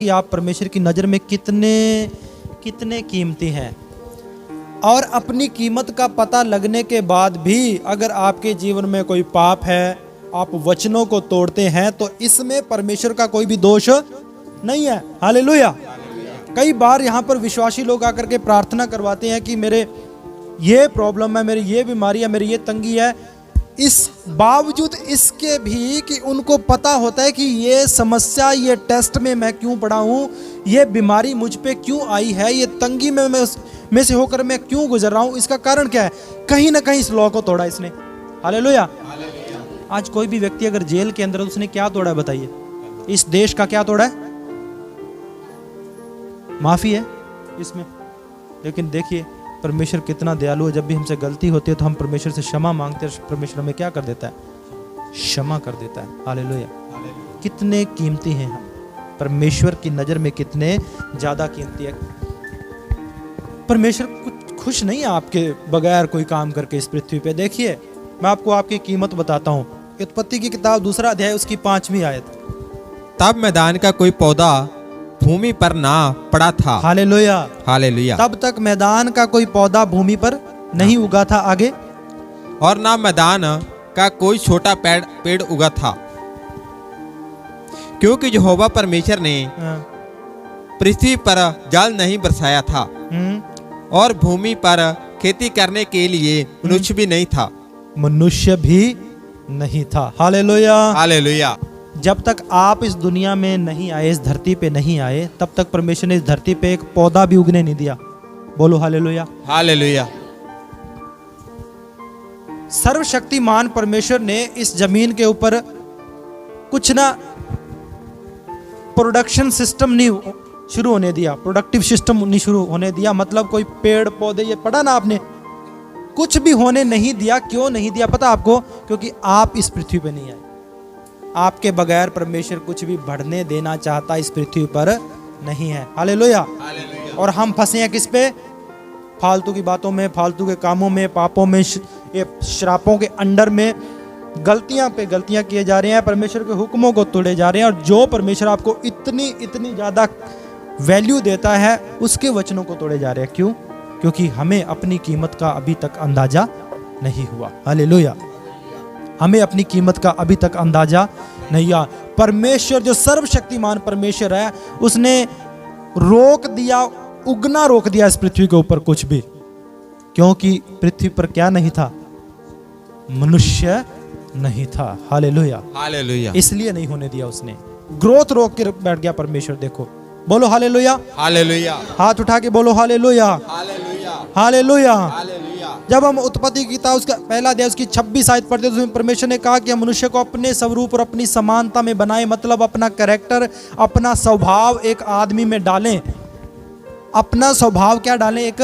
कि आप परमेश्वर की नज़र में कितने कितने कीमती हैं। और अपनी कीमत का पता लगने के बाद भी अगर आपके जीवन में कोई पाप है, आप वचनों को तोड़ते हैं, तो इसमें परमेश्वर का कोई भी दोष नहीं है। हालेलुया। कई बार यहाँ पर विश्वासी लोग आकर के प्रार्थना करवाते हैं कि मेरे ये प्रॉब्लम है, मेरी ये बीमारी है, मेरी ये तंगी है। इस बावजूद इसके भी कि उनको पता होता है कि ये समस्या, ये टेस्ट में मैं क्यों पड़ा हूँ, ये बीमारी मुझ पे क्यों आई है, ये तंगी में से होकर मैं क्यों गुजर रहा हूँ, इसका कारण क्या है। कहीं ना कहीं इस लॉ को तोड़ा इसने। हालेलुया। आज कोई भी व्यक्ति अगर जेल के अंदर, उसने क्या तोड़ा है बताइए? इस देश का क्या तोड़ा है? माफी है इसमें। लेकिन देखिए परमेश्वर कितना दयालु है। जब भी हमसे गलती होती है तो हम परमेश्वर से क्षमा मांगते हैं, परमेश्वर हमें क्या कर देता है? क्षमा कर देता है। हालेलुया। कितने कीमती हैं हम, परमेश्वर की नजर में कितने ज्यादा कीमती है। परमेश्वर कुछ खुश नहीं है आपके बगैर कोई काम करके इस पृथ्वी पे। देखिए मैं आपको आपकी कीमत बताता हूँ। उत्पत्ति की किताब 2 अध्याय उसकी 5वीं आयत। तब मैदान का कोई पौधा भूमि पर ना पड़ा था। हालेलुया। हालेलुया। तब तक मैदान का कोई पौधा भूमि पर नहीं उगा था। आगे, और ना मैदान का कोई छोटा पेड़ उगा था, क्योंकि यहोवा परमेश्वर ने पृथ्वी पर जल नहीं बरसाया था, और भूमि पर खेती करने के लिए मनुष्य भी नहीं था। मनुष्य भी नहीं था। हालेलुया। हालेलुया। जब तक आप इस दुनिया में नहीं आए, इस धरती पे नहीं आए, तब तक परमेश्वर ने इस धरती पे एक पौधा भी उगने नहीं दिया। बोलो हालेलुया। हालेलुया। सर्वशक्तिमान परमेश्वर ने इस जमीन के ऊपर कुछ ना प्रोडक्शन सिस्टम नहीं शुरू होने दिया, प्रोडक्टिव सिस्टम नहीं शुरू होने दिया। मतलब कोई पेड़ पौधे, ये पढ़ा ना आपने, कुछ भी होने नहीं दिया। क्यों नहीं दिया पता आपको? क्योंकि आप इस पृथ्वी पे नहीं आए। आपके बगैर परमेश्वर कुछ भी बढ़ने देना चाहता इस पृथ्वी पर नहीं है। हालेलुया। और हम फंसे हैं किस पे? फालतू की बातों में, फालतू के कामों में, पापों में, श्रापों के अंडर में गलतियां पे गलतियां किए जा रहे हैं। परमेश्वर के हुक्मों को तोड़े जा रहे हैं। और जो परमेश्वर आपको इतनी ज्यादा वैल्यू देता है, उसके वचनों को तोड़े जा रहे हैं। क्यों? क्योंकि हमें अपनी कीमत का अभी तक अंदाजा नहीं हुआ। हालेलुया। हमें अपनी कीमत का अभी तक अंदाजा नहीं हुआ। परमेश्वर जो सर्वशक्तिमान परमेश्वर है, उसने रोक दिया, उगना रोक दिया इस पृथ्वी के ऊपर कुछ भी। क्योंकि पृथ्वी पर क्या नहीं था? मनुष्य नहीं था। हालेलुया। हालेलुया। इसलिए नहीं होने दिया उसने। ग्रोथ रोक के बैठ गया परमेश्वर। देखो, बोलो हालेलुया। हालेलुया। हाथ उठा के बोलो हालेलुया। हालेलुया। जब हम उत्पत्ति की किताब उसका 1 अध्याय उसकी 26 आयत पढ़ते, तो उसमें परमेश्वर ने कहा कि हम मनुष्य को अपने स्वरूप और अपनी समानता में बनाए। मतलब अपना कैरेक्टर, अपना स्वभाव एक आदमी में डालें। अपना स्वभाव क्या डालें? एक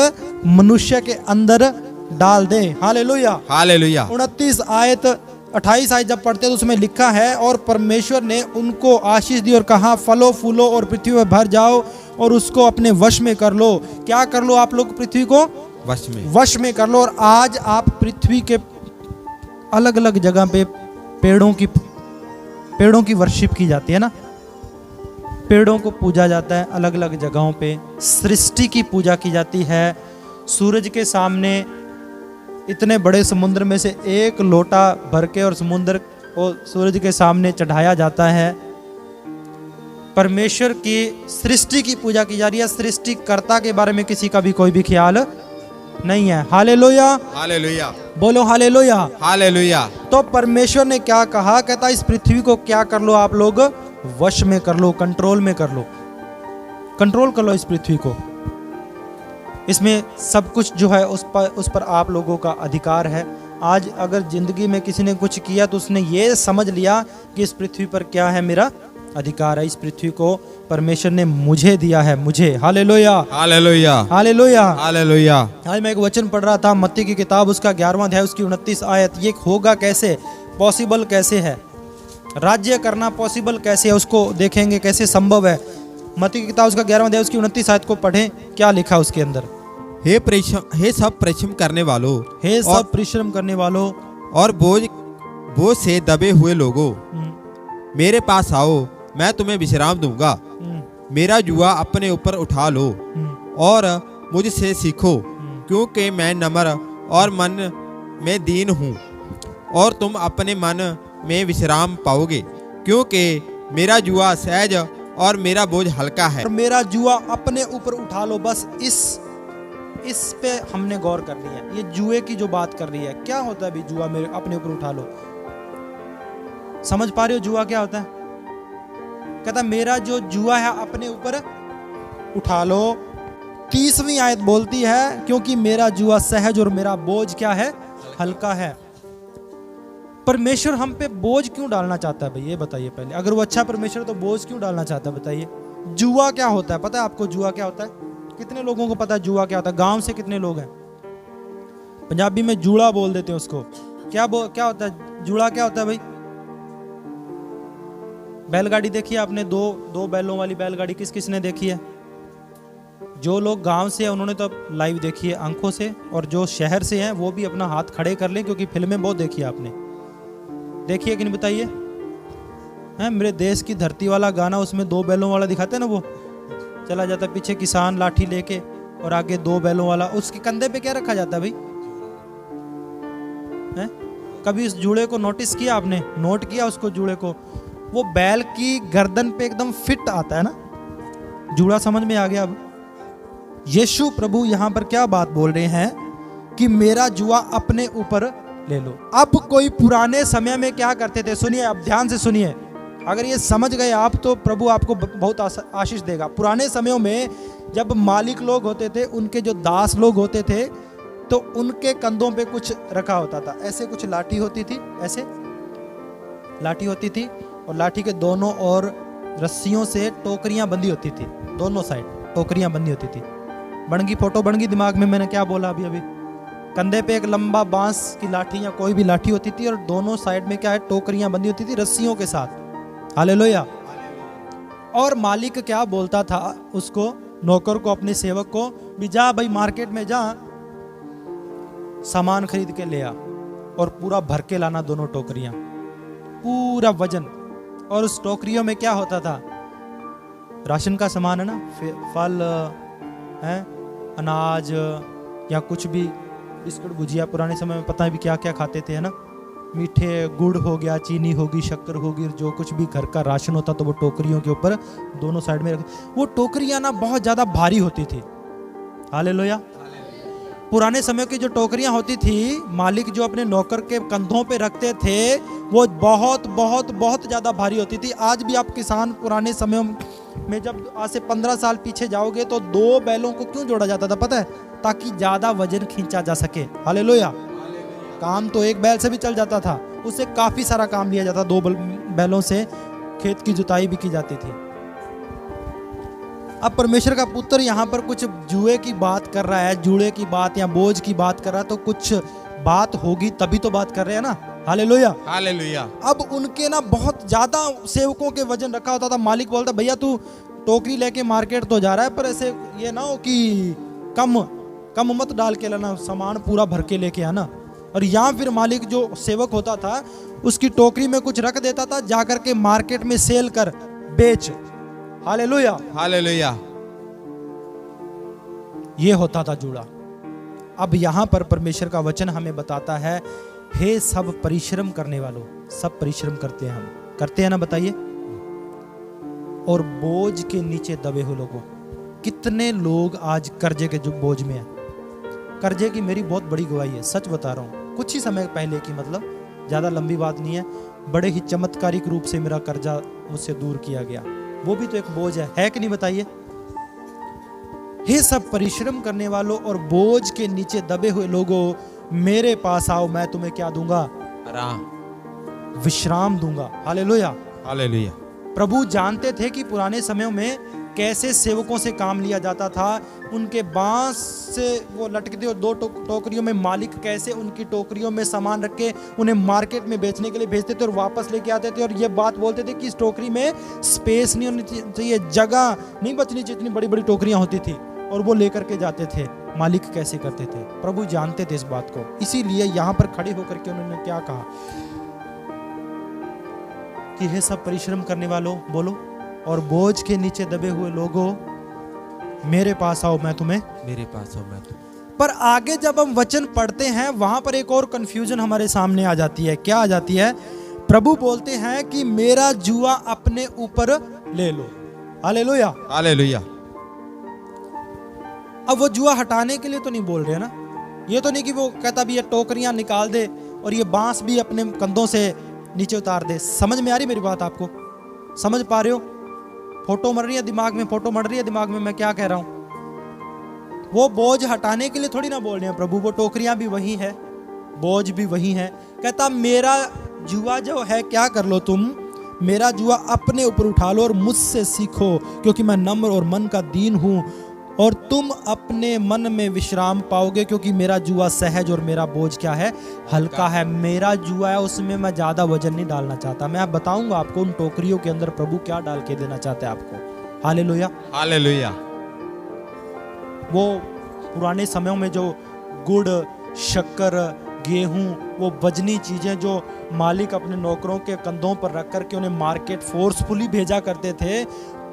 मनुष्य के अंदर डाल दें। हालेलुया। हालेलुया। 29 आयत 28 आयत जब पढ़ते तो उसमें लिखा है, और परमेश्वर ने उनको आशीष दी और कहा, फलो फूलो और पृथ्वी में भर जाओ और उसको अपने वश में कर लो। क्या कर लो आप लोग? पृथ्वी को वश में कर लो। और आज आप पृथ्वी के अलग अलग जगह पे पेड़ों की वर्शिप की जाती है ना, पेड़ों को पूजा जाता है अलग अलग जगहों पे। सृष्टि की पूजा की जाती है। सूरज के सामने, इतने बड़े समुद्र में से एक लोटा भर के और समुद्र को सूरज के सामने चढ़ाया जाता है। परमेश्वर की सृष्टि की पूजा की जा रही है। सृष्टिकर्ता के बारे में किसी का भी कोई भी ख्याल नहीं है। हालेलुया। हालेलुया। बोलो हालेलुया। हालेलुया। तो परमेश्वर ने क्या कहा? कहता इस पृथ्वी को क्या कर लो आप लोग? वश में कर लो, कंट्रोल में कर लो। कंट्रोल कर लो इस पृथ्वी को। इसमें सब कुछ जो है उस पर आप लोगों का अधिकार है। आज अगर जिंदगी में किसी ने कुछ किया तो उसने ये समझ लिया कि इस पृथ्वी पर क्या है, मेरा अधिकार है। इस पृथ्वी को परमेश्वर ने मुझे दिया है, मुझे। हालेलुया। हालेलुया। हालेलुया। हालेलुया। आज मैं एक वचन पढ़ रहा था, मत्ती की किताब उसका 11वां अध्याय उसकी 29 आयत। ये होगा कैसे? पॉसिबल कैसे है? राज्य करना पॉसिबल कैसे है? उसको देखेंगे कैसे संभव है। मत्ती की किताब उसका 11वां अध्याय उसकी 29 आयत को पढ़ें। क्या लिखा उसके अंदर? हे सब परिश्रम करने वालों, हे सब परिश्रम करने वालों और बोझ से दबे हुए लोगों, मेरे पास आओ, मैं तुम्हें विश्राम दूंगा। मेरा जुआ अपने ऊपर उठा लो और मुझसे सीखो, क्योंकि मैं नम्र और मन में दीन हूँ, और तुम अपने मन में विश्राम पाओगे, क्योंकि मेरा जुआ सहज और मेरा बोझ हल्का है। और मेरा जुआ अपने ऊपर उठा लो, बस इस पे हमने गौर कर लिया। ये जुए की जो बात कर रही है, क्या होता है भी जुआ मेरे अपने ऊपर उठा लो? समझ पा रहे हो जुआ क्या होता है? कहता मेरा जो जुआ है अपने ऊपर उठा लो। 30वीं आयत बोलती है क्योंकि मेरा जुआ सहज और मेरा बोझ क्या है? हल्का है। परमेश्वर हम पे बोझ क्यों डालना चाहता है भाई, ये बताइए पहले। अगर वो अच्छा परमेश्वर तो बोझ क्यों डालना चाहता है बताइए? जुआ क्या होता है पता है आपको? जुआ क्या होता है? कितने लोगों को पता है जुआ क्या होता है? गांव से कितने लोग हैं? पंजाबी में जूड़ा बोल देते हैं उसको। क्या होता है जूड़ा? क्या होता है भाई? बैलगाड़ी देखी है आपने? दो बैलों वाली बैलगाड़ी किस किसने देखी है? जो लोग गांव से हैं उन्होंने तो लाइव देखी है आंखों से, और जो शहर से हैं वो भी अपना हाथ खड़े कर लें, क्योंकि फिल्में बहुत देखी है आपने। देखिए कि नहीं बताइए? हैं मेरे देश की धरती वाला गाना, उसमें 2 बैलों वाला दिखाते हैं ना, वो चला जाता है पीछे किसान लाठी लेके और आगे 2 बैलों वाला। उसके कंधे पे क्या रखा जाता है भाई? हैं कभी इस जूड़े को नोटिस किया आपने? नोट किया उसको जूड़े को? वो बैल की गर्दन पे एकदम फिट आता है ना जूड़ा। समझ में आ गया? अब यीशु प्रभु यहां पर क्या बात बोल रहे हैं कि मेरा जुआ अपने ऊपर ले लो। अब कोई पुराने समय में क्या करते थे, सुनिए, अब ध्यान से सुनिए। अगर ये समझ गए आप तो प्रभु आपको बहुत आशीष देगा। पुराने समयों में जब मालिक लोग होते थे, उनके जो दास लोग होते थे, तो उनके कंधों पे कुछ रखा होता था। ऐसे कुछ लाठी होती थी, ऐसे लाठी होती थी, और लाठी के दोनों ओर रस्सियों से टोकरियां बंधी होती थी। दोनों साइड टोकरियां बंधी होती थी। बन गई फोटो? बन गई दिमाग में मैंने क्या बोला अभी? कंधे पे एक लंबा बांस की लाठी या कोई भी लाठी होती थी, और दोनों साइड में क्या है? टोकरियां बंधी होती थी रस्सियों के साथ। हालेलुया। और मालिक क्या बोलता था उसको, नौकर को, अपने सेवक को, भी जा भाई मार्केट में जा, सामान खरीद के ले आ, और पूरा भर के लाना दोनों टोकरियां, पूरा वजन। और उस टोकरियों में क्या होता था? राशन का सामान है ना, फल है, अनाज या कुछ भी, बिस्कुट, भुजिया। पुराने समय में पता है भी क्या क्या खाते थे, है ना? मीठे, गुड़ हो गया, चीनी होगी, शक्कर होगी, जो कुछ भी घर का राशन होता तो वो टोकरियों के ऊपर दोनों साइड में रख। वो टोकरियां ना बहुत ज्यादा भारी होती थी। हालेलुया। पुराने समय की जो टोकरियां होती थी, मालिक जो अपने नौकर के कंधों पे रखते थे, वो बहुत बहुत बहुत ज्यादा भारी होती थी। आज भी आप किसान पुराने समयों में जब आज से 15 साल पीछे जाओगे तो 2 बैलों को क्यों जोड़ा जाता था पता है? ताकि ज्यादा वजन खींचा जा सके। हालेलुया। काम तो एक बैल से भी चल जाता था, उससे काफी सारा काम लिया जाता। 2 बैलों से खेत की जुताई भी की जाती थी। अब परमेश्वर का पुत्र यहाँ पर कुछ जुए की बात कर रहा है, जुड़े की बात या बोझ की बात कर रहा है, तो कुछ बात होगी तभी तो बात कर रहे हैं ना। Hallelujah, hallelujah. अब उनके ना बहुत ज्यादा सेवकों के वजन रखा होता था। मालिक बोलता, भैया तू टोकरी लेके मार्केट तो जा रहा है, पर ऐसे ये ना हो कि कम मत डाल के लाना, सामान पूरा भर के लेके आना। और यहाँ फिर मालिक जो सेवक होता था उसकी टोकरी में कुछ रख देता था, जाकर के मार्केट में सेल कर बेच। Hallelujah, hallelujah. ये होता था जुड़ा। अब यहाँ पर परमेश्वर का वचन हमें बताता है, हे सब परिश्रम करने वालों, सब परिश्रम करते हैं, हम करते हैं ना, बताइए, और बोझ के नीचे दबे हुए लोगों। कितने लोग आज कर्जे के जो बोझ में है? कर्जे की मेरी बहुत बड़ी गवाही है, सच बता रहा हूँ। कुछ ही समय पहले की, मतलब ज्यादा लंबी बात नहीं है, बड़े ही चमत्कारिक रूप से मेरा कर्जा मुझसे दूर किया गया। वो भी तो एक बोझ है कि नहीं, बताइए? हे सब परिश्रम करने वालों और बोझ के नीचे दबे हुए लोगों, मेरे पास आओ, मैं तुम्हें क्या दूंगा? आराम, विश्राम दूंगा। Hallelujah, hallelujah. प्रभु जानते थे कि पुराने समयों में कैसे सेवकों से काम लिया जाता था। उनके बांस से वो लटकते और 2 टोकरियों में मालिक कैसे उनकी टोकरियों में सामान रख के उन्हें मार्केट में बेचने के लिए भेजते थे और वापस लेके आते थे। और ये बात बोलते थे कि इस टोकरी में स्पेस नहीं होनी चाहिए, जगह नहीं बचनी चाहिए, इतनी बड़ी बड़ी टोकरियां होती थी, और वो लेकर के जाते थे। मालिक कैसे करते थे? प्रभु जानते थे इस बात को, इसीलिए यहां पर खड़े होकर के उन्होंने क्या कहा कि हे सब परिश्रम करने वालों, बोलो, और बोझ के नीचे दबे हुए लोगों, मेरे पास आओ, मैं तुम्हें। मेरे पास आओ, मैं तुम। पर आगे जब हम वचन पढ़ते हैं वहां पर एक और कंफ्यूजन हमारे सामने आ जाती है। क्या आ जाती है? प्रभु बोलते हैं कि मेरा जुआ अपने ऊपर ले लो। हालेलुया। हालेलुया। अब वो जुआ हटाने के लिए तो नहीं बोल रहे ना, ये तो नहीं कि वो कहता भी ये टोकरियां निकाल दे और ये बांस भी अपने कंधों से नीचे उतार दे। समझ में आ रही मेरी बात? आपको समझ पा रहे हो? फोटो मर रही है दिमाग में, फोटो मर रही है दिमाग में मैं क्या कह रहा हूं? वो बोझ हटाने के लिए थोड़ी ना बोल रहे हैं प्रभु, वो टोकरियां भी वही है, बोझ भी वही है। कहता मेरा जुआ जो है क्या कर लो तुम, मेरा जुआ अपने ऊपर उठा लो और मुझसे सीखो, क्योंकि मैं नम्र और मन का दीन हूं, और तुम अपने मन में विश्राम पाओगे, क्योंकि मेरा जुआ सहज और मेरा बोझ क्या है? हल्का है। मेरा जुआ है, उसमें मैं ज्यादा वजन नहीं डालना चाहता। मैं बताऊंगा आपको उन टोकरियों के अंदर प्रभु क्या डाल के देना चाहते हैं आपको। हालेलुया। हालेलुया। वो पुराने समयों में जो गुड़, शक्कर, गेहूं, वो वजनी चीजें जो मालिक अपने नौकरों के कंधों पर रख करके उन्हें मार्केट फोर्सफुली भेजा करते थे,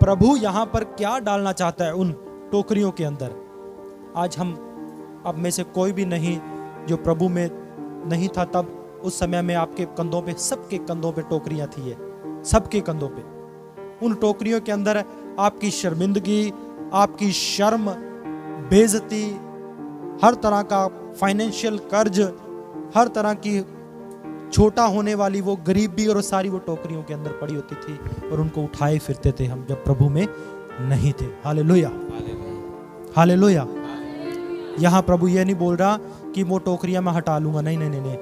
प्रभु यहाँ पर क्या डालना चाहता है उन टोकरियों के अंदर? आज हम अब में से कोई भी नहीं जो प्रभु में नहीं था तब उस समय में आपके कंधों पे, सबके कंधों पे टोकरियां थी, ये सबके कंधों पे। उन टोकरियों के अंदर आपकी शर्मिंदगी, आपकी शर्म, बेइज्जती, हर तरह का फाइनेंशियल कर्ज, हर तरह की छोटा होने वाली वो गरीबी, और सारी वो टोकरियों के अंदर पड़ी होती थी, और उनको उठाए फिरते थे हम जब प्रभु में नहीं थे। हालेलुया। हालेलुया। यहाँ प्रभु ये नहीं बोल रहा कि वो टोकरियां मैं हटा लूंगा, नहीं नहीं नहीं नहीं,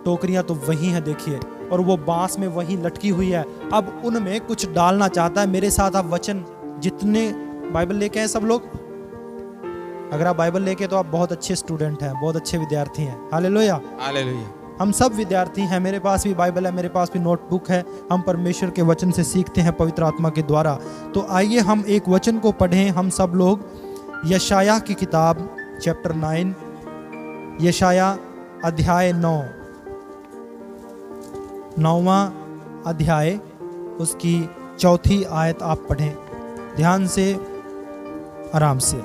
टोकरियां तो वही हैं देखिए, और वो बांस में वही लटकी हुई है। अब उनमें कुछ डालना चाहता है। मेरे साथ आप वचन, जितने बाइबल लेके हैं सब लोग, अगर आप बाइबल लेके तो आप बहुत अच्छे स्टूडेंट हैं, बहुत अच्छे विद्यार्थी हैं। हालेलुया। हालेलुया। हम सब विद्यार्थी हैं, मेरे पास भी बाइबल है, मेरे पास भी नोटबुक है। हम परमेश्वर के वचन से सीखते हैं पवित्र आत्मा के द्वारा। तो आइए हम एक वचन को पढ़ें हम सब लोग। यशायाह की किताब चैप्टर 9, यशायाह अध्याय 9, 9वां अध्याय, उसकी 4थी आयत आप पढ़ें ध्यान से, आराम से।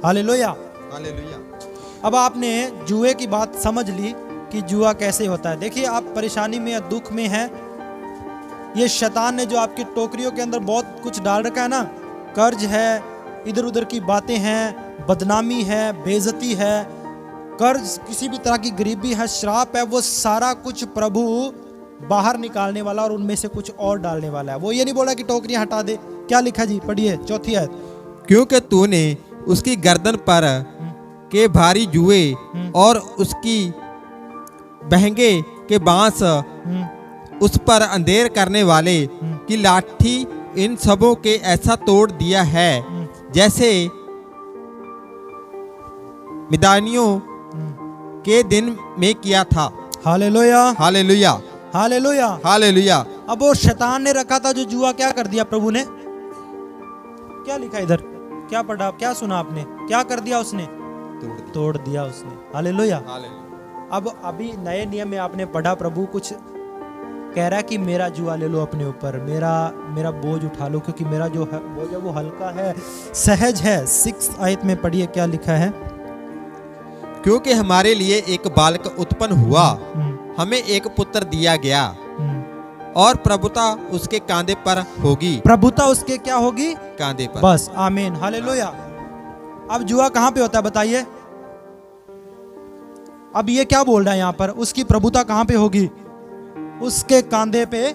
हालेलुया। हालेलुया। अब आपने जुए की बात समझ ली कि जुआ कैसे होता है। देखिए आप परेशानी में या दुख में हैं, ये शैतान ने जो आपकी टोकरियों के अंदर बहुत कुछ डाल रखा है ना, कर्ज है, इधर उधर की बातें हैं, बदनामी है, बेइज्जती है, कर्ज, किसी भी तरह की गरीबी है, श्राप है, वो सारा कुछ प्रभु बाहर निकालने वाला और उनमें से कुछ और डालने वाला है। वो ये नहीं बोला कि टोकरियां हटा दे। क्या लिखा जी, पढ़िए 4थी आयत। क्योंकि तूने उसकी गर्दन पर के भारी जुए और उसकी बहंगे के बांस, उस पर अंधेर करने वाले की लाठी, इन सबों के ऐसा तोड़ दिया है जैसे मिदानियों के दिन में किया था। हालेलुया। हालेलुया। हालेलुया। हालेलुया। अब वो शैतान ने रखा था जो जुआ, क्या कर दिया प्रभु ने? क्या लिखा इधर, क्या पढ़ा, क्या सुना आपने? क्या कर दिया उसने? तोड़ दिया उसने। हालेलुया। अब अभी नए नियम में आपने पढ़ा, प्रभु कुछ कह रहा है कि मेरा जुआ ले लो अपने ऊपर, मेरा बोझ उठा लो, क्योंकि मेरा जो है बोझ है वो हल्का है, सहज है। 6 आयत में पढ़िए क्या लिखा है। क्योंकि हमारे लिए एक बालक उत्पन्न हुआ, हमें एक पुत्र दिया गया, और प्रभुता उसके कांधे पर होगी। प्रभुता उसके क्या होगी? कांधे पर। बस, आमीन, हालेलुया। अब जुआ कहां पे होता है बताइए? अब ये क्या बोल रहा है यहाँ पर? उसकी प्रभुता कहां पे होगी? उसके कांधे पे।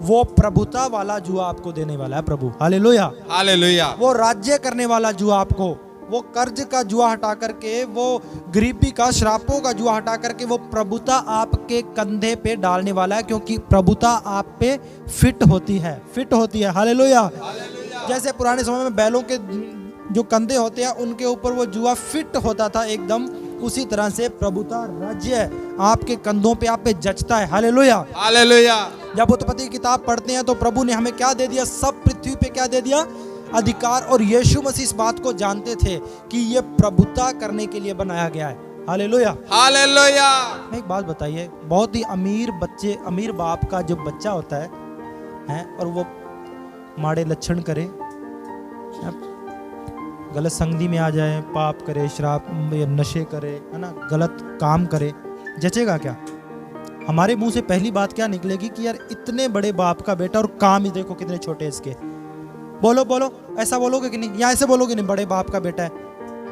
वो प्रभुता वाला जुआ आपको देने वाला है प्रभु। हालेलुया। हालेलुया। वो राज्य करने वाला जुआ आपको, वो कर्ज का जुआ हटा करके, वो गरीबी का, श्रापों का जुआ हटा करके वो प्रभुता आपके कंधे पे डालने वाला है, क्योंकि प्रभुता आप पे फिट होती है, फिट होती है। हालेलुया। जैसे पुराने समय में बैलों के जो कंधे होते हैं उनके ऊपर वो जुआ फिट होता था एकदम, उसी तरह से प्रभुता, राज्य आपके कंधों पे, आप पे जचता है। हालेलुया। हालेलुया। जब उत्पत्ति की किताब पढ़ते हैं तो प्रभु ने हमें क्या दे दिया? सब पृथ्वी पे क्या दे दिया? अधिकार। और यीशु मसीह इस बात को जानते थे कि ये प्रभुता करने के लिए बनाया गया है। हालेलुया। हालेलुया। एक बात बताइए, बहुत ही अमीर बच्चे, अमीर बाप का जो बच्चा होता है और वो माड़े लक्षण करे, गलत संगति में आ जाए, पाप करे, शराब या नशे करे, है ना, गलत काम करे, जचेगा क्या? हमारे मुंह से पहली बात क्या निकलेगी कि यार इतने बड़े बाप का बेटा और काम ही देखो कितने छोटे इसके। बोलो बोलो, ऐसा बोलोगे कि नहीं? या ऐसे बोलोगे नहीं, बड़े बाप का बेटा है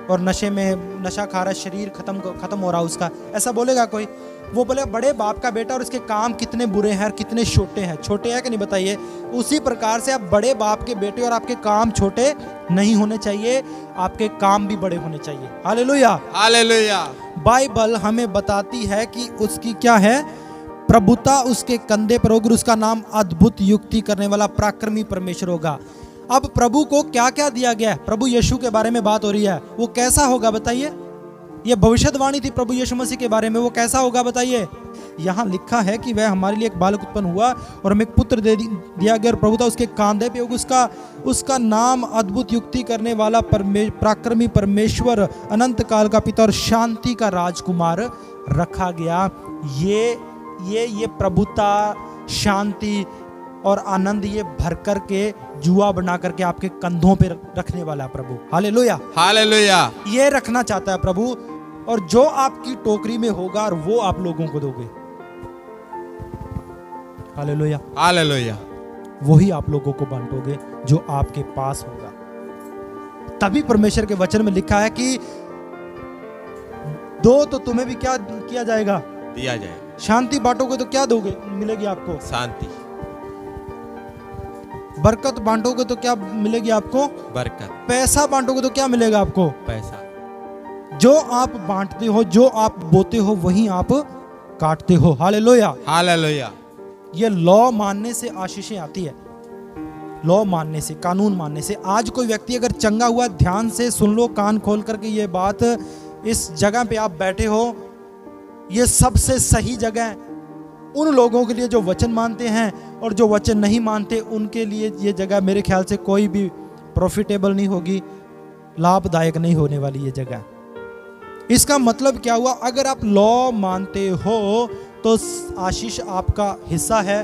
और नशे में नशा खा रहा है, शरीर खत्म हो रहा उसका, ऐसा बोलेगा कोई? वो बोले बड़े बाप का बेटा और इसके काम कितने बुरे हैं और कितने छोटे हैं। छोटे हैं कि नहीं बताइए? उसी प्रकार से आप बड़े बाप के बेटे और आपके काम छोटे नहीं होने चाहिए, आपके काम भी बड़े होने चाहिए। Hallelujah, hallelujah. बाइबल हमें बताती है कि उसकी क्या है, प्रभुता उसके कंधे पर होगी, उसका नाम अद्भुत युक्ति करने वाला पराक्रमी परमेश्वर होगा। अब प्रभु को क्या क्या दिया गया है? प्रभु यीशु के बारे में बात हो रही है, वो कैसा होगा बताइए? ये भविष्यवाणी थी प्रभु यीशु मसीह के बारे में, वो कैसा होगा बताइए? यहाँ लिखा है कि वह हमारे लिए एक बालक उत्पन्न हुआ और हमें एक पुत्र दे दिया गया और प्रभुता उसके कांधे पे होगी, उसका नाम अद्भुत युक्ति करने वाला पराक्रमी परमेश्वर, अनंत काल का पिता और शांति का राजकुमार रखा गया। ये प्रभुता, शांति और आनंद ये भर कर के जुआ बना करके आपके कंधों पे रखने वाला है प्रभु। Hallelujah, hallelujah. ये रखना चाहता है प्रभु, और जो आपकी टोकरी में होगा और वो आप लोगों को दोगे। Hallelujah, hallelujah. वही आप लोगों को बांटोगे जो आपके पास होगा। तभी परमेश्वर के वचन में लिखा है कि दो तो तुम्हें भी क्या किया जाएगा? दिया जाएगा। शांति बांटोगे तो क्या दोगे, मिलेगी आपको? शांति। बरकत बांटोगे तो क्या मिलेगी आपको? बरकत। पैसा बांटोगे तो क्या मिलेगा आपको? पैसा। जो आप बांटते हो, जो आप बोते हो, वही आप काटते हो। Hallelujah, hallelujah. ये लॉ मानने से आशीषें आती है, लॉ मानने से, कानून मानने से। आज कोई व्यक्ति अगर चंगा हुआ, ध्यान से सुन लो, कान खोल करके ये बात, इस जगह पे आप बैठे हो, ये सबसे सही जगह है उन लोगों के लिए जो वचन मानते हैं, और जो वचन नहीं मानते उनके लिए ये जगह मेरे ख्याल से कोई भी प्रॉफिटेबल नहीं होगी, लाभदायक नहीं होने वाली ये जगह। इसका मतलब क्या हुआ? अगर आप लॉ मानते हो तो आशीष आपका हिस्सा है,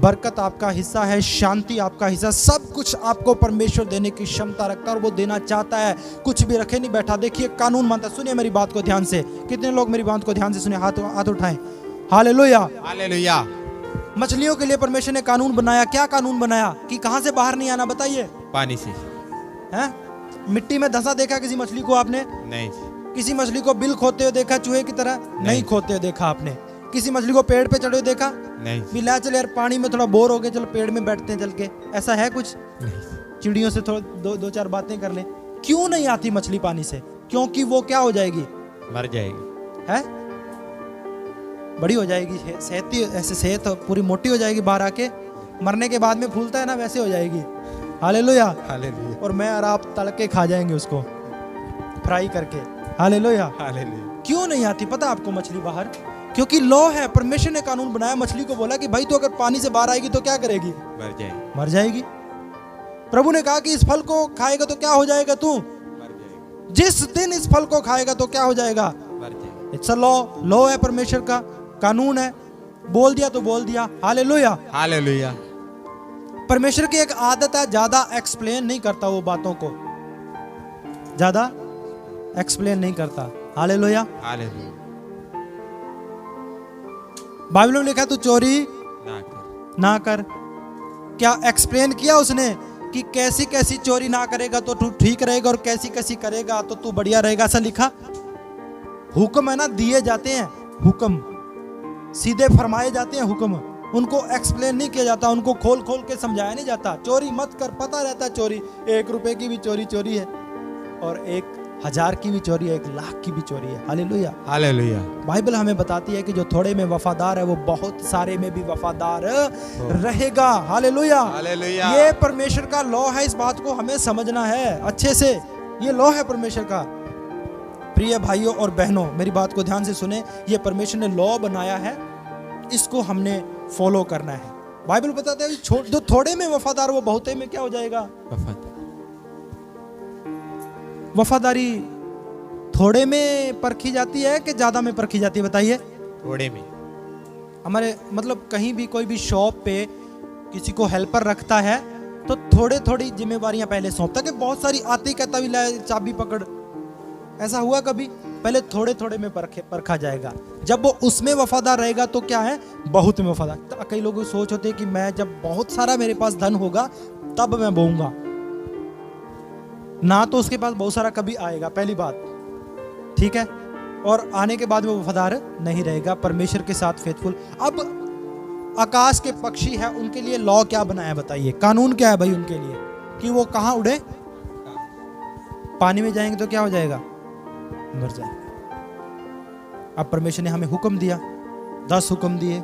बरकत आपका हिस्सा है, शांति आपका हिस्सा, सब कुछ आपको परमेश्वर देने की क्षमता रखता है और वो देना चाहता है। कुछ भी रखे नहीं बैठा। देखिए, कानून मानता है। सुनिए मेरी बात को ध्यान से, कितने लोग मेरी बात को ध्यान से सुनिए, हाथ उठाएं। Hallelujah, hallelujah. मछलियों के लिए परमेश्वर ने कानून बनाया। क्या कानून बनाया? कि कहां से बाहर नहीं आना, बताइए? पानी से। हैं? मिट्टी में धंसा देखा किसी मछली को आपने? नहीं। किसी मछली को बिल खोते हुए देखा चूहे की तरह? नहीं खोते हुए देखा आपने। किसी मछली को पेड़ पे चढ़े हुए देखा? नहीं। मिला, चल यार पानी में थोड़ा बोर हो गए, चलो पेड़ में बैठते हैं चल के, ऐसा है कुछ? नहीं। चिड़ियों से थोड़ा दो चार बातें कर ले। क्यों नहीं आती मछली पानी से? क्योंकि वो क्या हो जाएगी? मर जाएगी। है, बड़ी हो जाएगी, सेहत पूरी मोटी हो जाएगी, बाहर आके मरने के बाद में फूलता है ना, वैसे हो जाएगी। Hallelujah, hallelujah. और मैं और आप तड़के खा जाएंगे उसको, फ्राई करके। Hallelujah, hallelujah. क्यों नहीं आती पता आपको मछली बाहर? क्योंकि लॉ है, परमेश्वर ने कानून बनाया। मछली को बोला कि भाई तू अगर पानी से बाहर आएगी तो क्या करेगी? मर जाएगी। मर जाएगी। प्रभु ने कहा कि इस फल को खाएगा तो क्या हो जाएगा तू? मर जाएगी। जिस दिन इस फल को खाएगा तो क्या हो जाएगा? मर जाएगी। इट्स अ लॉ, लॉ है परमेश्वर का, कानून है। बोल दिया तो बोल दिया। Hallelujah, hallelujah. परमेश्वर की एक आदत है, ज्यादा एक्सप्लेन नहीं करता, वो बातों को ज्यादा एक्सप्लेन नहीं करता। Hallelujah, hallelujah. बाइबल में लिखा तू चोरी ना कर। ना कर। क्या एक्सप्लेन किया उसने कि कैसी कैसी चोरी ना करेगा तो तू ठीक रहेगा और कैसी कैसी करेगा तो तू बढ़िया रहेगा? ऐसा लिखा? हुक्म है ना, दिए जाते हैं हुक्म, सीधे फरमाए जाते हैं हुक्म, उनको एक्सप्लेन नहीं किया जाता, उनको खोल खोल के समझाया नहीं जाता। चोरी मत कर, पता रहता है चोरी, 1 रुपए की भी चोरी चोरी है, और 1000 की भी चोरी है, 1,00,000 की भी चोरी है। Hallelujah, hallelujah. बाइबल हमें बताती है कि जो थोड़े में वफादार है वो बहुत सारे में भी वफादार रहेगा। Hallelujah, hallelujah. ये परमेश्वर का लॉ है, इस बात को हमें समझना है अच्छे से। ये लॉ है परमेश्वर का। प्रिय भाइयों और बहनों, मेरी बात को ध्यान से सुने, ये परमेश्वर ने लॉ बनाया है, इसको हमने फॉलो करना है। बाइबल बताता है जो थोड़े में वफादार वो बहुते में क्या हो जाएगा? वफादारी थोड़े में परखी जाती है कि ज्यादा में परखी जाती है? बताइए। थोड़े में। हमारे मतलब कहीं भी कोई भी शॉप पे किसी को हेल्पर रखता है तो थोड़े थोड़ी जिम्मेवारियां पहले सौंपता, कि बहुत सारी आती कहता भी लाए चाबी पकड़, ऐसा हुआ कभी? पहले थोड़े थोड़े में परखा जाएगा। जब वो उसमें वफादार रहेगा तो क्या है, बहुत में वफादार। तो कई लोगों की सोच होती है कि मैं जब बहुत सारा मेरे पास धन होगा तब मैं बोऊंगा ना, तो उसके पास बहुत सारा कभी आएगा, पहली बात, ठीक है, और आने के बाद में वफादार नहीं रहेगा परमेश्वर के साथ फेथफुल। अब आकाश के पक्षी है, उनके लिए लॉ क्या बनाया बताइए, कानून क्या है भाई उनके लिए, कि वो कहां उड़े? पानी में जाएंगे तो क्या हो जाएगा, मर जाएगा। अब परमेश्वर ने हमें हुक्म दिया, 10 हुक्म दिए।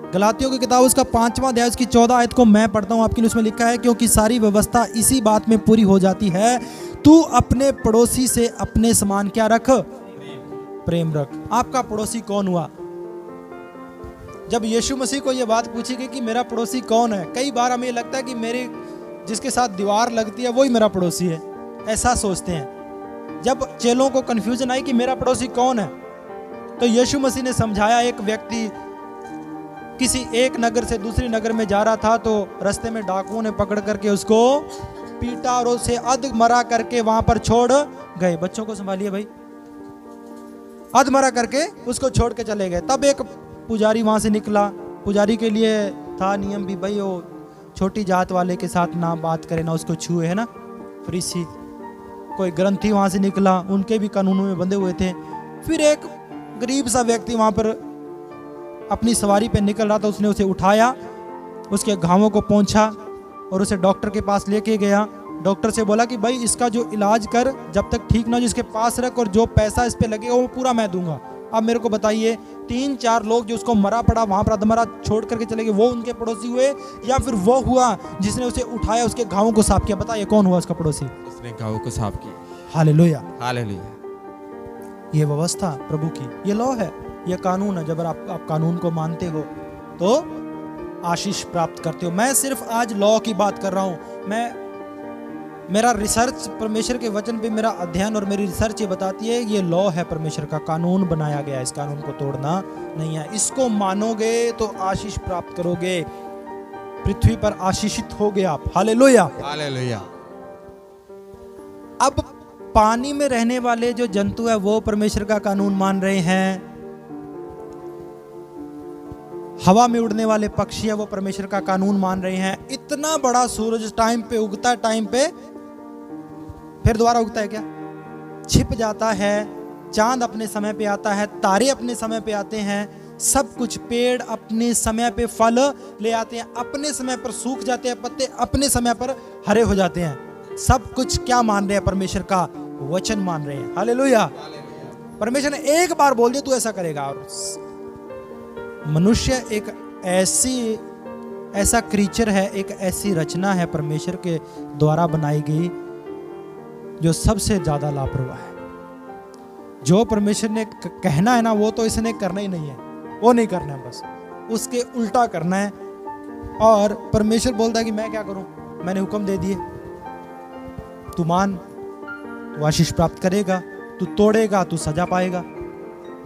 गलातियों की किताब उसका 5वां अध्याय उसकी 14 आयत को मैं पढ़ता हूं आपके लिए। उसमें लिखा है, क्योंकि सारी व्यवस्था इसी बात में पूरी हो जाती है, तू अपने पड़ोसी से अपने समान क्या रख, प्रेम रख। आपका पड़ोसी कौन हुआ? जब यीशु मसीह को यह बात पूछी गई कि मेरा पड़ोसी कौन है, कई बार हमें लगता है कि मेरे जिसके साथ दीवार लगती है वही मेरा पड़ोसी है, ऐसा सोचते हैं। जब चेलों को कंफ्यूजन आई कि मेरा पड़ोसी कौन है, तो यीशु मसीह ने समझाया। एक व्यक्ति किसी एक नगर से दूसरी नगर में जा रहा था, तो रास्ते में डाकुओं ने पकड़ करके उसको पीटा और उसे अधमरा करके वहां पर छोड़ गए। बच्चों को संभालिए भाई, अधमरा करके उसको छोड़ के चले गए। तब एक पुजारी वहां से निकला। पुजारी के लिए था नियम भी, भाई वो छोटी जात वाले के साथ ना बात करे, ना उसको छुए, है ना, फरीसी। कोई ग्रंथी वहां से निकला, उनके भी कानूनों में बंधे हुए थे। फिर एक गरीब सा व्यक्ति वहां पर अपनी सवारी पे निकल रहा था, उसने उसे उठाया, उसके घावों को पोंछा और उसे डॉक्टर के पास लेके गया। डॉक्टर से बोला कि भाई इसका जो इलाज कर, जब तक ठीक ना हो इसके पास रख, और जो पैसा इस पे लगेगा वो पूरा मैं दूंगा। अब मेरे को बताइए, 3-4 लोग जो उसको मरा पड़ा वहां पर अधमरा छोड़ करके चले गए, वो उनके पड़ोसी हुए, या फिर वो हुआ जिसने उसे उठाया, उसके घावों को साफ किया? बताइए कौन हुआ उसका पड़ोसी? उसने घावों को साफ किया। Hallelujah, hallelujah. ये व्यवस्था प्रभु की, ये लॉ है, ये कानून है। जब आप कानून को मानते हो तो आशीष प्राप्त करते हो। मैं सिर्फ आज लॉ की बात कर रहा हूं। मेरा रिसर्च परमेश्वर के वचन पे, मेरा अध्ययन और मेरी रिसर्च ये बताती है, ये लॉ है परमेश्वर का, कानून बनाया गया है, इस कानून को तोड़ना नहीं है। इसको मानोगे तो आशीष प्राप्त करोगे, पृथ्वी पर आशीषित होगे आप। Hallelujah, hallelujah. अब पानी में रहने वाले जो जंतु है वो परमेश्वर का कानून मान रहे हैं, हवा में उड़ने वाले पक्षी है वो परमेश्वर का कानून मान रहे हैं। इतना बड़ा सूरज टाइम पे उगता है, टाइम पे फिर दोबारा उगता है क्या, छिप जाता है। चांद अपने समय पे आता है, तारे अपने समय पे आते हैं, सब कुछ, पेड़ अपने समय पे फल ले आते हैं, अपने समय पर सूख जाते हैं पत्ते, अपने समय पर हरे हो जाते हैं। सब कुछ क्या मान रहे हैं, परमेश्वर का वचन मान रहे हैं। हालेलुया। परमेश्वर ने एक बार बोल दिया तू ऐसा करेगा। और मनुष्य एक ऐसा क्रीचर है, एक ऐसी रचना है परमेश्वर के द्वारा बनाई गई जो सबसे ज्यादा लापरवाह है। जो परमेश्वर ने कहना है ना, वो तो इसने करना ही नहीं है, वो नहीं करना है, बस उसके उल्टा करना है। और परमेश्वर बोलता है कि मैं क्या करूं, मैंने हुक्म दे दिए, तू मान तो आशीष प्राप्त करेगा, तू तोड़ेगा तू सजा पाएगा।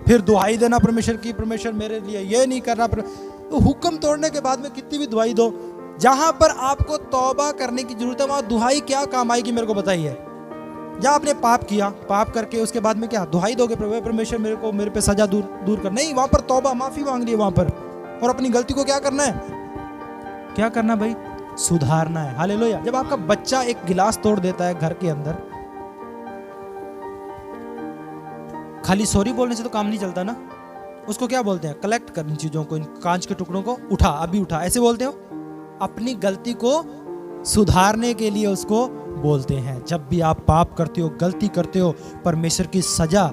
फिर दुहाई देना परमेश्वर की, परमेश्वर मेरे लिए ये नहीं करना। तो हुक्म तोड़ने के बाद में कितनी भी दुहाई दो, जहां पर आपको तौबा करने की जरूरत है वहां दुहाई क्या काम आएगी, मेरे को बताइए। जहां आपने पाप किया, पाप करके उसके बाद में क्या दुहाई दोगे, परमेश्वर मेरे पे सजा दूर कर, नहीं, वहां पर तौबा, माफी मांग ली है वहां पर, और अपनी गलती को क्या करना है, क्या करना भाई, सुधारना है। हालेलुया। जब आपका बच्चा एक गिलास तोड़ देता है घर के अंदर, खाली सॉरी बोलने से तो काम नहीं चलता ना, उसको क्या बोलते हैं, कलेक्ट कर इन चीजों को, इन कांच के टुकड़ों को उठा, अभी उठा, ऐसे बोलते हो। अपनी गलती को सुधारने के लिए उसको बोलते हैं। जब भी आप पाप करते हो, गलती करते हो, परमेश्वर की सजा,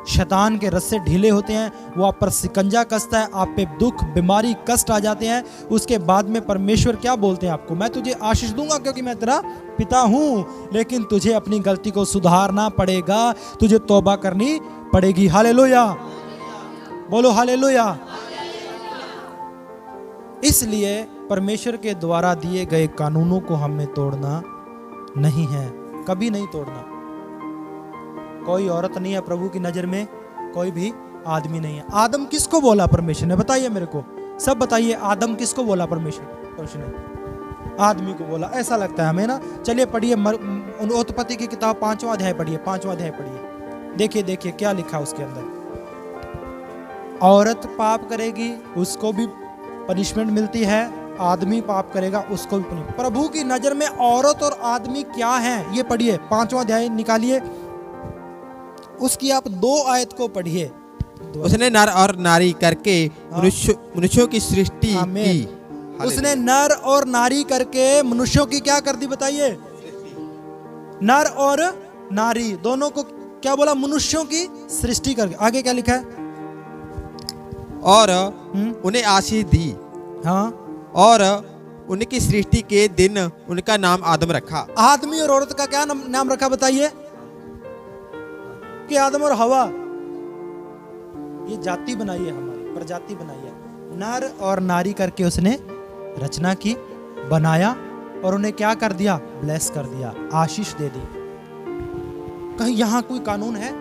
शैतान के रस्से ढीले होते हैं, वो आप पर सिकंजा कसता है, आप पे दुख, बीमारी, कष्ट आ जाते हैं। उसके बाद में परमेश्वर क्या बोलते हैं आपको, मैं तुझे आशीष दूंगा क्योंकि मैं तेरा पिता हूं, लेकिन तुझे अपनी गलती को सुधारना पड़ेगा, तुझे तौबा करनी पड़ेगी। हालेलुया, बोलो हालेलुया। इसलिए परमेश्वर के द्वारा दिए गए कानूनों को हमें तोड़ना नहीं है, कभी नहीं तोड़ना। कोई औरत नहीं है प्रभु की नजर में, कोई भी आदमी नहीं है। आदम किसको बोला परमेश्वर ने, बताइए मेरे को, सब बताइए, आदम किसको बोला परमेश्वर? उसने आदमी को बोला, ऐसा लगता है हमें ना। चलिए पढ़िए उत्पत्ति की किताब 5वां अध्याय पढ़िए, 5वां अध्याय पढ़िए। देखिए देखिए क्या लिखा उसके अंदर। औरत पाप करेगी उसको भी पनिशमेंट मिलती है, आदमी पाप करेगा उसको भी पनिशमेंट। प्रभु की नजर में औरत और आदमी क्या है ये पढ़िए। 5वां अध्याय निकालिए, उसकी आप 2 आयत को पढ़िए। उसने नर और नारी करके मनुष्यों की सृष्टि की। उसने नर और नारी करके मनुष्यों की क्या कर दी बताइए? नर और नारी दोनों को क्या बोला? मनुष्यों की सृष्टि करके। आगे क्या लिखा है? और उन्हें आशीष दी। हाँ, और उनकी सृष्टि के दिन उनका नाम आदम रखा। आदमी और औरत का क्या नाम रखा बताइए? कि आदम और हवा। ये जाति बनाई है, हमारी प्रजाति बनाई है। नर और नारी करके उसने रचना की, बनाया और उन्हें क्या कर दिया? ब्लेस कर दिया, आशीष दे दी। कहीं यहां कोई कानून है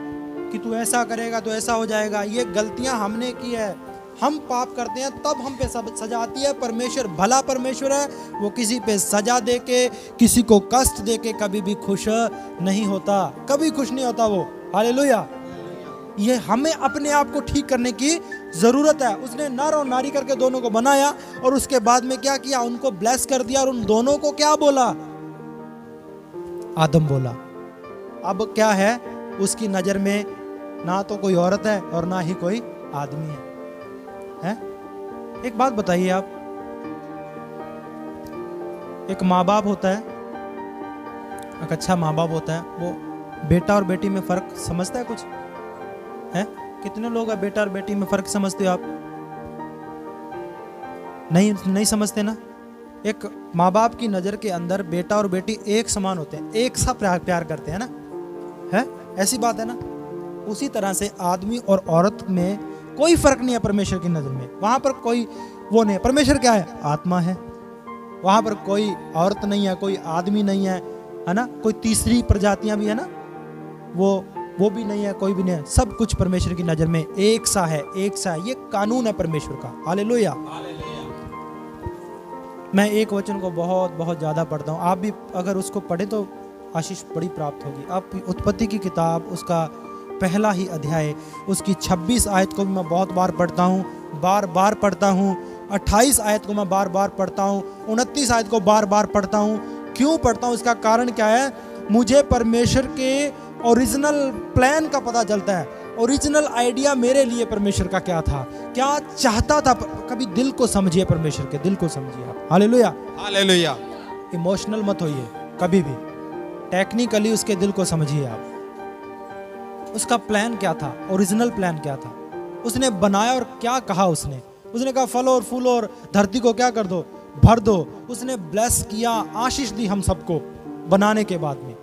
कि तू ऐसा करेगा तो ऐसा हो जाएगा? ये गलतियां हमने की है। हम पाप करते हैं तब हम पे सजा आती है। परमेश्वर भला परमेश्वर है, वो किसी पे सजा दे के, किसी को कष्ट दे के कभी भी खुश नहीं होता, कभी खुश नहीं होता वो। हालेलुया। ये हमें अपने आप को ठीक करने की जरूरत है। उसने नर और नारी करके दोनों को बनाया और उसके बाद में क्या किया? उनको ब्लेस कर दिया और उन दोनों को क्या बोला? आदम बोला। अब क्या है? उसकी नजर में ना तो कोई औरत है और ना ही कोई आदमी है? एक बात बताइए आप, एक माँ बाप होता है, एक अच्छा माँ बाप होता है, वो बेटा और बेटी में फर्क समझता है कुछ है? कितने लोग हैं बेटा और बेटी में फर्क समझते हो आप? नहीं समझते ना। एक माँ बाप की नजर के अंदर बेटा और बेटी एक समान होते हैं, एक सा प्यार करते हैं ना, है? ऐसी बात है ना। उसी तरह से आदमी और औरत में कोई फर्क नहीं है परमेश्वर की नजर में। वहां पर कोई वो नहीं है। परमेश्वर क्या है? आत्मा है। वहां पर कोई औरत नहीं है, कोई आदमी नहीं है ना। कोई तीसरी प्रजातियां भी है ना, वो भी नहीं है, कोई भी नहीं है। सब कुछ परमेश्वर की नजर में एक सा है, एक सा है। ये कानून है परमेश्वर का। हालेलुया। मैं एक वचन को बहुत बहुत ज्यादा पढ़ता हूँ, आप भी अगर उसको पढ़े तो आशीष बड़ी प्राप्त होगी। आप उत्पत्ति की किताब उसका पहला ही अध्याय, उसकी 26 आयत को भी मैं बहुत बार पढ़ता हूँ, बार बार पढ़ता हूँ। 28 आयत को मैं बार बार पढ़ता हूँ, 29 आयत को बार बार पढ़ता हूँ। क्यों पढ़ता हूँ? इसका कारण क्या है? मुझे परमेश्वर के ओरिजिनल प्लान का पता चलता है। ओरिजिनल आइडिया मेरे लिए परमेश्वर का क्या था, क्या चाहता था। कभी दिल को समझिए, परमेश्वर के दिल को समझिए आप। Hallelujah, hallelujah. इमोशनल मत होइए कभी भी, टेक्निकली उसके दिल को समझिए आप। उसका प्लान क्या था? ओरिजिनल प्लान क्या था? उसने बनाया और क्या कहा? उसने कहा फल और फूल और धरती को क्या कर दो? भर दो। उसने ब्लेस किया, आशीष दी हम सबको बनाने के बाद में।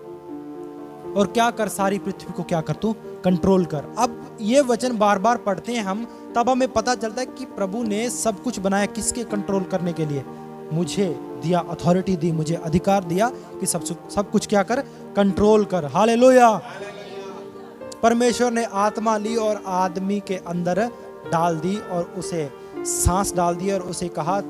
और क्या कर? सारी पृथ्वी को क्या कर? तू कंट्रोल कर। अब ये वचन बार बार पढ़ते हैं हम, तब हमें पता चलता है कि प्रभु ने सब कुछ बनाया किसके कंट्रोल करने के लिए? मुझे दिया, अथॉरिटी दी, मुझे अधिकार दिया कि सब कुछ क्या कर? कंट्रोल कर। हालेलुया। परमेश्वर ने आत्मा ली और आदमी के अंदर डाल दी और उसे सांस डाल दी और उसे कहा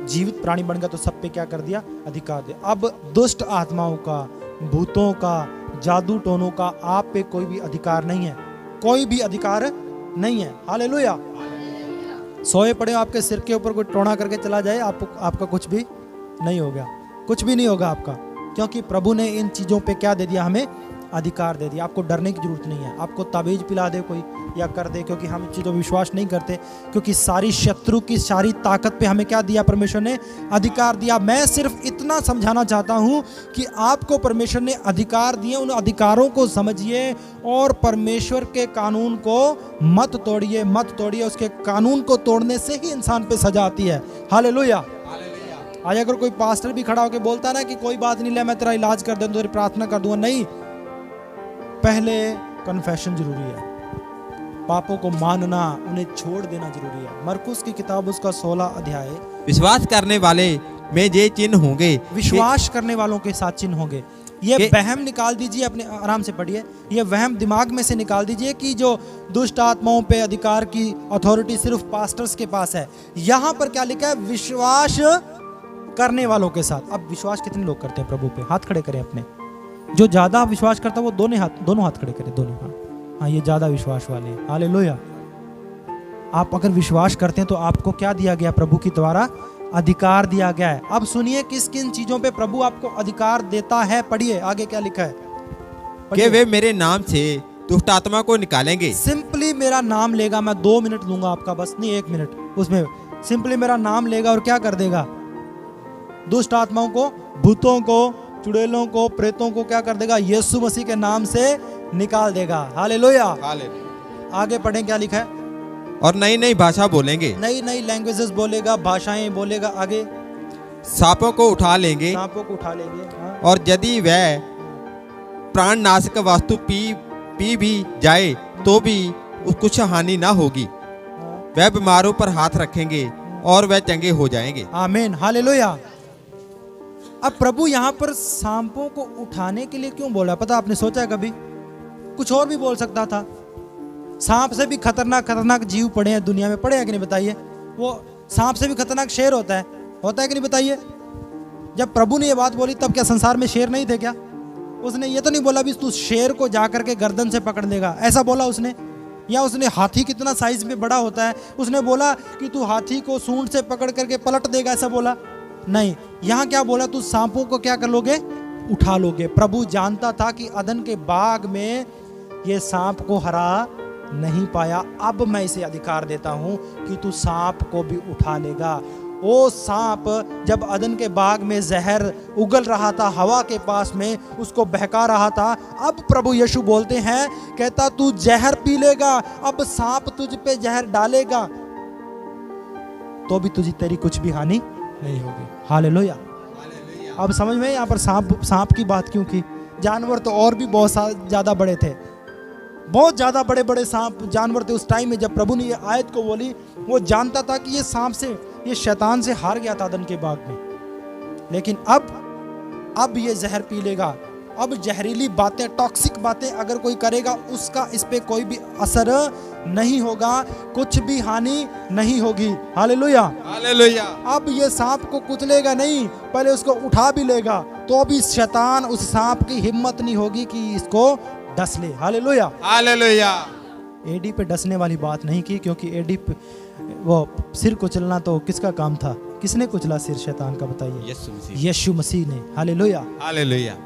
जीवित प्राणी बन गया, तो सब पे क्या कर दिया? अधिकार दिया। अब दुष्ट आत्माओं का, भूतों का, जादू टोनों का आप पे कोई भी अधिकार नहीं है, कोई भी अधिकार नहीं है। हालेलुया। सोए पड़े आपके सिर के ऊपर कोई टोना करके चला जाए, आपका कुछ भी नहीं होगा, कुछ भी नहीं होगा आपका, क्योंकि प्रभु ने इन चीजों पे क्या दे दिया? हमें अधिकार दे दिया। आपको डरने की जरूरत नहीं है। आपको ताबीज पिला दे कोई या कर दे, क्योंकि हम इन चीज़ों पर विश्वास नहीं करते, क्योंकि सारी शत्रु की सारी ताकत पे हमें क्या दिया? परमेश्वर ने अधिकार दिया। मैं सिर्फ इतना समझाना चाहता हूँ कि आपको परमेश्वर ने अधिकार दिए, उन अधिकारों को समझिए और परमेश्वर के कानून को मत तोड़िए, मत तोड़िए। उसके कानून को तोड़ने से ही इंसान पे सजा आती है। हालेलुया। आज अगर कोई पास्टर भी खड़ा होकर बोलता ना कि कोई बात नहीं, ले मैं तेरा इलाज कर दूँ, तेरी प्रार्थना कर दूंगा, नहीं, पहले कन्फेशन जरूरी है। पापों को मानना, उन्हें छोड़ देना जरूरी है। मरकुस की किताब उसका 16 अध्याय। विश्वास करने वाले में ये चिन्ह होंगे, विश्वास करने वालों के साथ चिन्ह होंगे। ये वहम निकाल दीजिए, अपने आराम से पढ़िए, ये वहम दिमाग में से निकाल दीजिए कि जो दुष्ट आत्माओं पे अधिकार की अथॉरिटी सिर्फ पास्टर्स के पास है। यहां पर क्या लिखा है? विश्वास करने वालों के साथ। अब विश्वास कितने लोग करते हैं प्रभु पे? हाथ खड़े करें अपने। जो ज्यादा विश्वास करता है वो दोनों हाथ खड़े करें, दोनों हाथ। हाँ, ये ज्यादा विश्वास वाले। हालेलुया। आप अगर विश्वास करते हैं तो आपको क्या दिया गया? प्रभु के द्वारा अधिकार दिया गया है। अब सुनिए किस किन चीजों पे प्रभु आपको अधिकार देता है। पढ़िए आगे क्या लिखा है। कि वे मेरे नाम से दुष्ट आत्मा को निकालेंगे। सिंपली मेरा नाम लेगा, मैं 2 मिनट लूंगा आपका, बस नहीं 1 मिनट, उसमें सिंपली मेरा नाम लेगा और क्या कर देगा? दुष्ट आत्माओं को, भूतों को, चुड़ैलों को, प्रेतों को क्या कर देगा? यीशु मसीह के नाम से निकाल देगा। हालेलुया। आगे पढ़ें क्या लिखा है। और नई नई भाषा बोलेंगे। नई नई लैंग्वेजेस बोलेगा, भाषाएं बोलेगा। आगे सांपों को उठा लेंगे। सांपों को उठा लेंगे। हाँ। और यदि वह प्राणनाशक वस्तु पी भी जाए तो भी कुछ हानि ना होगी। वह बीमारों पर हाथ रखेंगे और वह चंगे हो जाएंगे। आमीन। हालेलुया। अब प्रभु यहाँ पर सांपों को उठाने के लिए क्यों बोला? पता आपने सोचा है कभी? कुछ और भी बोल सकता था। सांप से भी खतरनाक जीव पड़े हैं दुनिया में, पड़े हैं कि नहीं बताइए? वो सांप से भी खतरनाक शेर होता है कि नहीं बताइए? जब प्रभु ने ये बात बोली तब क्या संसार में शेर नहीं थे क्या? उसने ये तो नहीं बोला भी तू शेर को जाकर के गर्दन से पकड़ लेगा, ऐसा बोला उसने? या उसने हाथी कितना साइज में बड़ा होता है, उसने बोला कि तू हाथी को सूंड से पकड़ करके पलट देगा, ऐसा बोला? नहीं। यहाँ क्या बोला? तू सांपों को क्या कर लोगे? उठा लोगे। प्रभु जानता था कि अदन के बाग में ये सांप को हरा नहीं पाया, अब मैं इसे अधिकार देता हूं कि तू सांप को भी उठा लेगा। वो सांप जब अदन के बाग में जहर उगल रहा था, हवा के पास में उसको बहका रहा था, अब प्रभु यीशु बोलते हैं, कहता तू जहर पी लेगा, अब सांप तुझ पे जहर डालेगा तो भी तुझे तेरी कुछ भी हानि नहीं होगी। हालेलुया। अब समझ में यहाँ पर सांप की बात क्यों की? जानवर तो और भी बहुत ज्यादा बड़े थे, बहुत ज्यादा बड़े बड़े सांप जानवर थे उस टाइम में। जब प्रभु ने ये आयत को बोली, वो जानता था कि ये सांप से, ये शैतान से हार गया था अदन के बाग में, लेकिन अब ये जहर पी लेगा। अब जहरीली बातें, टॉक्सिक बातें अगर कोई करेगा, उसका इस पे कोई भी असर नहीं होगा, कुछ भी हानि नहीं होगी। हालेलुया। हालेलुया। अब ये सांप को कुचलेगा नहीं, पहले उसको उठा भी लेगा तो भी शैतान, उस सांप की हिम्मत नहीं होगी कि इसको डस ले। हालेलुया। हालेलुया। एडी पे डसने वाली बात नहीं की, क्योंकि एडी पे वो सिर कुचलना तो किसका काम था? किसने कुचला सिर शैतान का? बताइए, यीशु मसीह ने। हालेलुया। हालेलुया।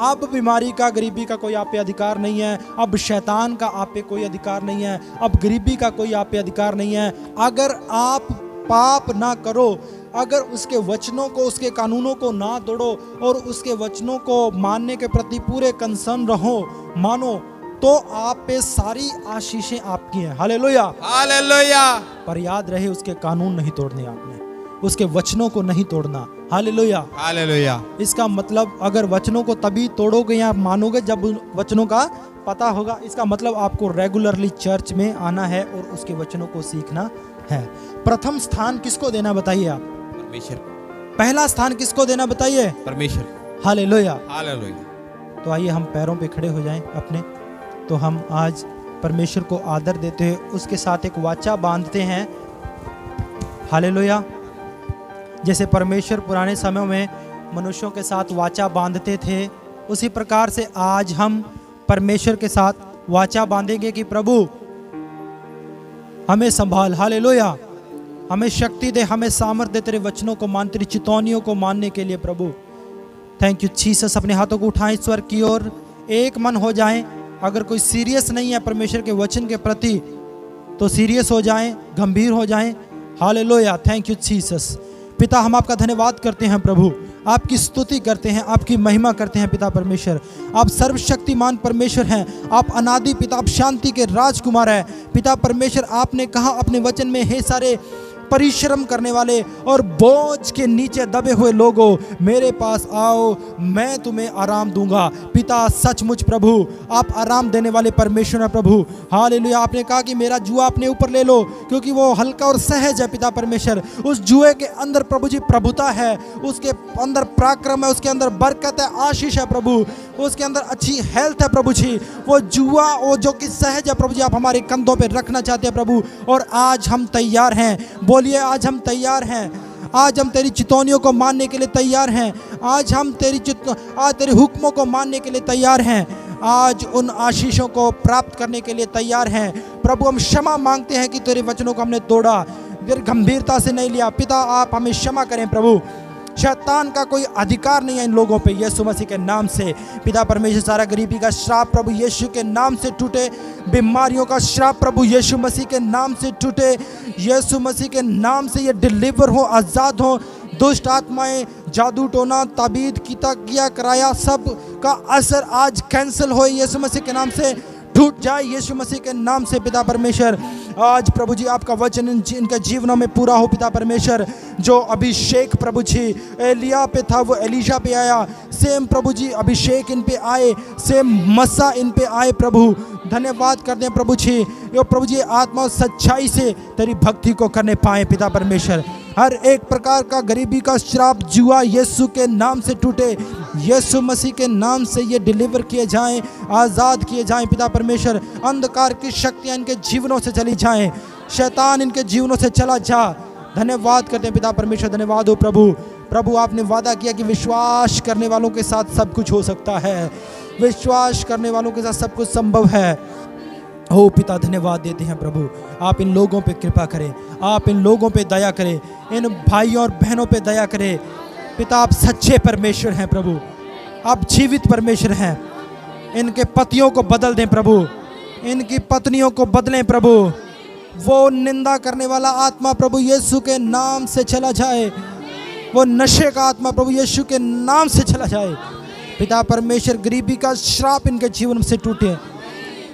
अब बीमारी का, गरीबी का कोई आप पे अधिकार नहीं है। अब शैतान का आप पे कोई अधिकार नहीं है। अब गरीबी का कोई आप पे अधिकार नहीं है। अगर आप पाप ना करो, अगर उसके वचनों को, उसके कानूनों को ना तोड़ो और उसके वचनों को मानने के प्रति पूरे कंसर्न रहो, मानो, तो आप पे सारी आशीषें आपकी हैं। हालेलुया। हालेलुया। पर याद रहे, उसके कानून नहीं तोड़ने आपने, उसके वचनों को नहीं तोड़ना। हालेलुया। हालेलुया। इसका मतलब अगर वचनों को तभी तोड़ोगे या मानोगे जब वचनों का पता होगा। इसका मतलब आपको रेगुलरली चर्च में आना है और उसके वचनों को सीखना है। प्रथम स्थान किसको देना बताइए आप? परमेश्वर। पहला स्थान किसको देना बताइए? परमेश्वर। हालेलुया। हालेलुया। तो आइए हम पैरों पे खड़े हो जाएं अपने। तो हम आज परमेश्वर को आदर देते हैं, उसके साथ एक वाचा बांधते हैं। हालेलुया। जैसे परमेश्वर पुराने समयों में मनुष्यों के साथ वाचा बांधते थे, उसी प्रकार से आज हम परमेश्वर के साथ वाचा बांधेंगे कि प्रभु हमें संभाल। हालेलुया। हमें शक्ति दे, हमें सामर्थ्य दे तेरे वचनों को मान, तेरी चितौनियों को मानने के लिए। प्रभु थैंक यू जीसस। अपने हाथों को उठाएं ईश्वर की ओर, एक मन हो जाएं। अगर कोई सीरियस नहीं है परमेश्वर के वचन के प्रति तो सीरियस हो जाएं, गंभीर हो जाएं। हालेलुया। Thank you Jesus. पिता हम आपका धन्यवाद करते हैं प्रभु, आपकी स्तुति करते हैं, आपकी महिमा करते हैं। पिता परमेश्वर, आप सर्वशक्तिमान परमेश्वर हैं, आप अनादि पिता, आप शांति के राजकुमार हैं। पिता परमेश्वर, आपने कहा अपने वचन में, हे सारे परिश्रम करने वाले और बोझ के नीचे दबे हुए लोगों, मेरे पास आओ, मैं तुम्हें आराम दूंगा। पिता सचमुच प्रभु आप आराम देने वाले परमेश्वर हैं प्रभु। हालेलुया। आपने कहा कि मेरा जुआ अपने ऊपर ले लो क्योंकि वो हल्का और सहज है। पिता परमेश्वर, उस जुए के अंदर प्रभु जी प्रभुता है, उसके अंदर पराक्रम है, उसके अंदर बरकत है, आशीष है प्रभु, उसके अंदर अच्छी हेल्थ है प्रभु जी। वो जुआ वो जो कि सहज है प्रभु जी, आप हमारे कंधों पे रखना चाहते हैं प्रभु। और आज हम तैयार हैं, बोलिए आज हम तैयार हैं। आज हम तेरी चितौनियों को मानने के लिए तैयार हैं। आज हम आज तेरे हुक्मों को मानने के लिए तैयार हैं। आज उन आशीषों को प्राप्त करने के लिए तैयार हैं। प्रभु हम क्षमा मांगते हैं कि तेरे वचनों को हमने तोड़ा, गंभीरता से नहीं लिया। पिता आप हमें क्षमा करें प्रभु। शैतान का कोई अधिकार नहीं है इन लोगों पे, यीशु मसीह के नाम से। पिता परमेश्वर सारा गरीबी का श्राप प्रभु यीशु के नाम से टूटे, बीमारियों का श्राप प्रभु यीशु मसीह के नाम से टूटे। यीशु मसीह के नाम से ये डिलीवर हो, आज़ाद हो। दुष्ट आत्माएं, जादू टोना, ताबीद, किया कराया, सब का असर आज कैंसिल हो यीशु मसीह के नाम से, टूट जाए यीशु मसीह के नाम से। पिता परमेश्वर आज प्रभु जी आपका वचन इनके जीवनों में पूरा हो। पिता परमेश्वर जो अभिषेक प्रभु जी एलिया पे था वो एलीशा पे आया, सेम प्रभु जी अभिषेक इन पे आए, सेम मसा इन पे आए प्रभु। धन्यवाद करते हैं प्रभु जी, यो प्रभु जी आत्मा सच्चाई से तेरी भक्ति को करने पाए। पिता परमेश्वर हर एक प्रकार का गरीबी का श्राप, जुआ यीशु के नाम से टूटे, यीशु मसीह के नाम से ये डिलीवर किए जाएं, आज़ाद किए जाएं। पिता परमेश्वर अंधकार की शक्तियाँ इनके जीवनों से चली जाएं, शैतान इनके जीवनों से चला जा। धन्यवाद करते हैं पिता परमेश्वर, धन्यवाद हो प्रभु। प्रभु आपने वादा किया कि विश्वास करने वालों के साथ सब कुछ हो सकता है, विश्वास करने वालों के साथ सब कुछ संभव है। हो पिता धन्यवाद देते हैं प्रभु, आप इन लोगों पे कृपा करें, आप इन लोगों पे दया करें, इन भाइयों और बहनों पे दया करें। पिता आप सच्चे परमेश्वर हैं प्रभु, आप जीवित परमेश्वर हैं। इनके पतियों को बदल दें प्रभु, इनकी पत्नियों को बदलें प्रभु। वो निंदा करने वाला आत्मा प्रभु यीशु के नाम से चला जाए, वो नशे का आत्मा प्रभु यीशु के नाम से चला जाए। पिता परमेश्वर गरीबी का श्राप इनके जीवन से टूटे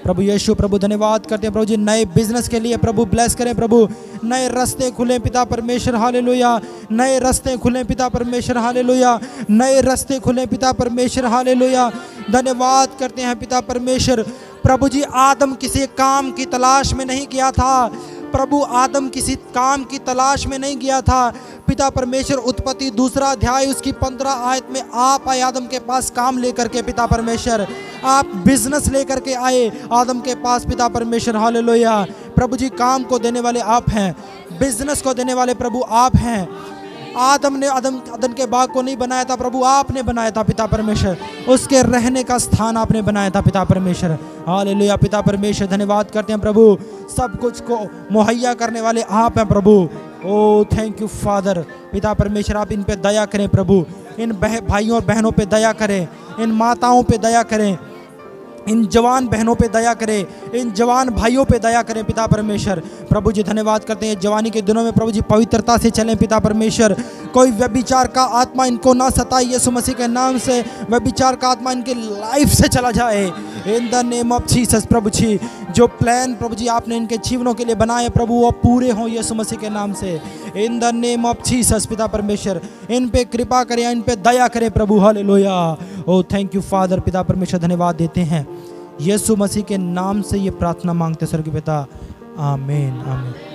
प्रभु यीशु। प्रभु धन्यवाद करते हैं प्रभु जी, नए बिजनेस के लिए प्रभु ब्लेस करें प्रभु, नए रास्ते खुलें पिता परमेश्वर, हालेलुया। नए रास्ते खुलें पिता परमेश्वर, हालेलुया। नए रास्ते खुलें पिता परमेश्वर, हालेलुया। धन्यवाद करते हैं पिता परमेश्वर। प्रभु जी आदम किसी काम की तलाश में नहीं गया था प्रभु, आदम किसी काम की तलाश में नहीं गया था पिता परमेश्वर। उत्पत्ति 2 अध्याय उसकी 15 आयत में आप आए आदम के पास काम लेकर के पिता परमेश्वर, आप बिजनेस लेकर के आए आदम के पास पिता परमेश्वर, हालेलुया। प्रभु जी काम को देने वाले आप हैं, बिजनेस को देने वाले प्रभु आप हैं। आदम ने अदन के बाग को नहीं बनाया था प्रभु, आपने बनाया था पिता परमेश्वर, उसके रहने का स्थान आपने बनाया था पिता परमेश्वर, हालेलुया। पिता परमेश्वर धन्यवाद करते हैं प्रभु, सब कुछ को मुहैया करने वाले आप हैं प्रभु। ओ थैंक यू फादर। पिता परमेश्वर आप इन पे दया करें प्रभु, इन भाइयों और बहनों पे दया करें, इन माताओं पे दया करें, इन जवान बहनों पे दया करें, इन जवान भाइयों पे दया करें पिता परमेश्वर। प्रभु जी धन्यवाद करते हैं जवानी के दिनों में प्रभु जी पवित्रता से चलें पिता परमेश्वर। कोई व्यभिचार का आत्मा इनको ना सताए यीशु मसीह के नाम से, व्यभिचार का आत्मा इनके लाइफ से चला जाए in the name of Jesus. प्रभु जी जो प्लान प्रभु जी आपने इनके जीवनों के लिए बनाए प्रभु वो पूरे हों यीशु मसीह के नाम से इन द नेम ऑफ जीसस। पिता परमेश्वर इन पे कृपा करें, इन पे दया करें प्रभु, hallelujah. Oh thank you father. पिता परमेश्वर धन्यवाद देते हैं यीशु मसीह के नाम से ये प्रार्थना मांगते स्वर्गीय पिता, आमीन आमीन।